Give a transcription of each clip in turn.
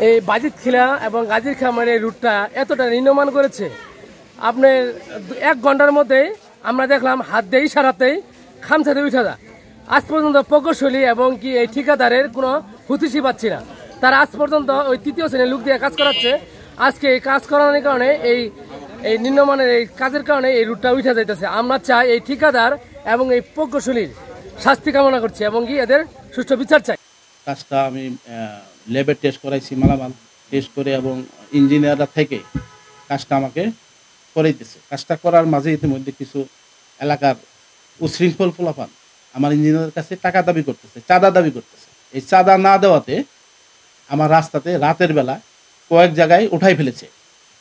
এই বাজিতখিলা এবং গাজীর খামারের রুটটা এতটা নির্মাণ করেছে, আপনার 1 ঘন্টার মধ্যেই আমরা দেখলাম হাত দিয়ে ইশারাতেই খামসাতে উঠে যায়। আজ পর্যন্ত প্রকৌশলী এবং কি এই ঠিকাদারের কোনো হুতিশি পাচ্ছি না। তারা আজ পর্যন্ত ওই 3য় শ্রেণীর লোক দিয়ে কাজ করাচ্ছে। আজকে এই কাজ করানোর কারণে এই নিম্নমানের এই কাজের কারণে এই রুটটা উঠে যাইতেছে। আমরা চাই এই ঠিকাদার এবং এই প্রকৌশলীর শাস্তি কামনা করছি এবং কি এদের সুষ্ঠু বিচার চাই। কাজটা আমি ল্যাবে টেস্ট করাইছি, মালামাল টেস্ট করে এবং ইঞ্জিনিয়াররা থেকে কাজটা আমাকে করাইতেছে। কাজটা করার মাঝে ইতিমধ্যে কিছু এলাকার উশৃঙ্খল ফলাফল আমার ইঞ্জিনিয়ারের কাছে টাকা দাবি করতেছে, চাঁদা দাবি করতেছে। এই চাঁদা না দেওয়াতে আমার রাস্তাতে রাতের বেলা কয়েক জায়গায় উঠাই ফেলেছে।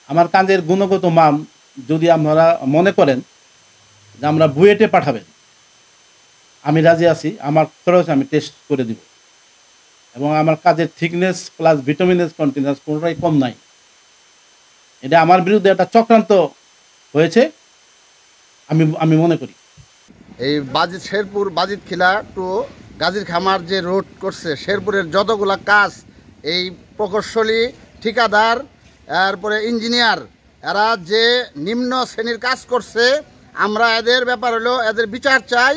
আমার কাজের গুণগত মান যদি আপনারা মনে করেন যে আমরা বুয়েটে পাঠাবেন, আমি রাজি আছি, আমার খরচ আমি টেস্ট করে দিব এবং আমার কাজের থিকনেস প্লাস ভিটামিনেস কন্টিনিউস কোনোটাই কম নাই। এটা আমার বিরুদ্ধে একটা চক্রান্ত হয়েছে আমি মনে করি। এই শেরপুর বাজিতখিলা টু গাজীর খামার যে রোড করছে, শেরপুরের যতগুলা কাজ এই প্রকৌশলী, ঠিকাদার, এরপরে ইঞ্জিনিয়ার, এরা যে নিম্ন শ্রেণীর কাজ করছে, আমরা এদের ব্যাপার হলো এদের বিচার চাই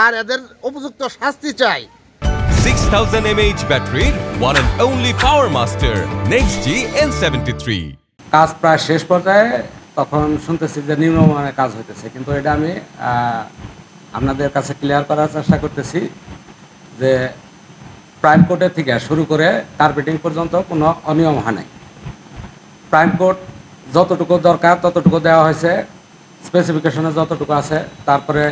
আর এদের উপযুক্ত শাস্তি চাই। 6000 mAh battery, one and only Power Master Next G N73। কাজ প্রায় শেষ পর্যায়ে, তখন শুনতেছি যে নিম্নমানের কাজ হইতেছে, কিন্তু এটা আমি আপনাদের কাছে ক্লিয়ার করার চেষ্টা করতেছি যে প্রাইম কোর্টের থেকে শুরু করে কার্পেটিং পর্যন্ত কোনো অনিয়ম হয় নাই। প্রাইম কোর্ট যতটুকু দরকার ততটুকু দেওয়া হয়েছে, স্পেসিফিকেশনে যতটুকু আছে। তারপরে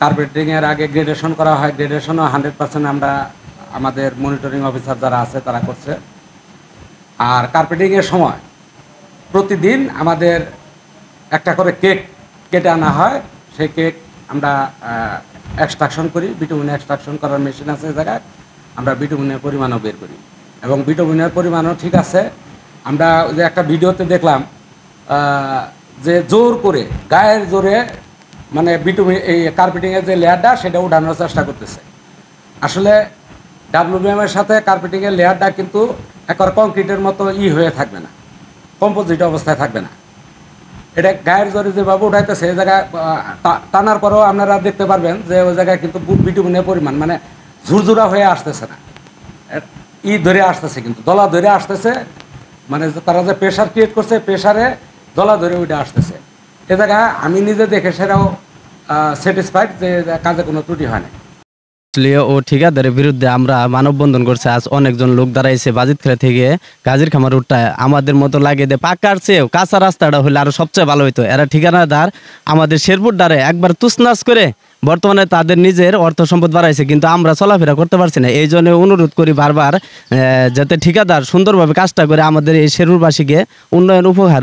কার্পেটিংয়ের আগে গ্রেডেশন করা হয়, গ্রেডেশনও 100% আমরা আমাদের মনিটরিং অফিসার যারা আছে তারা করছে। আর কার্পেটিংয়ের সময় প্রতিদিন আমাদের একটা করে কেক কেটে আনা হয়, সেই কেক আমরা এক্সট্রাকশন করি, বিটুমিন এক্সট্রাকশন করার মেশিন আছে জায়গায়, আমরা বিটুমিনের পরিমাণও বের করি এবং বিটুমিনের পরিমাণও ঠিক আছে। আমরা যে একটা ভিডিওতে দেখলাম যে জোর করে গায়ের জোরে মানে বিটুমিন এই কার্পেটিংয়ের যে লেয়ারটা সেটা উঠানোর চেষ্টা করতেছে। আসলে ডাব্লিউবিএমের সাথে কার্পেটিংয়ের লেয়ারটা কিন্তু একবার কংক্রিটের মতো হয়ে থাকবে না, কম্পোজিট অবস্থায় থাকবে না। এটা গায়ের জোরে যেভাবে উঠাইতেছে এই জায়গায় টানার পরেও আপনারা দেখতে পারবেন যে ওই জায়গায় কিন্তু বিটুমিনের পরিমাণ মানে ঝুরঝুরা হয়ে আসতেছে না, ধরে আসতেছে, কিন্তু দলা ধরে আসতেছে। মানে তারা যে প্রেশার ক্রিয়েট করছে, প্রেশারে দলা ধরে ওইটা আসতেছে। এ জায়গায় আমি নিজে দেখে সেটাও স্যাটিসফাইড যে কাজে কোনো ত্রুটি হয় না। ও ঠিকাদারের বিরুদ্ধে আমরা মানববন্ধন করছে। আজ অনেকজন লোক দাঁড়াইছে বাজিতখিলা থেকে গাজীর খামার রুটটা আমাদের মতো লাগে দে পাকার চেয়েও কাঁচা রাস্তাটা হলে আরো সবচেয়ে ভালো হইতো। এরা ঠিকানাদার আমাদের শেরপুর দ্বারে একবার তুসনাস করে বর্তমানে তাদের নিজের অর্থ সম্পদ বাড়াইছে, কিন্তু আমরা চলাফেরা করতে পারছি না। এই জন্য অনুরোধ করি বারবার যাতে ঠিকাদার সুন্দরভাবে কাজটা করে আমাদের এই শেরপুরবাসীকে উন্নয়ন উপহার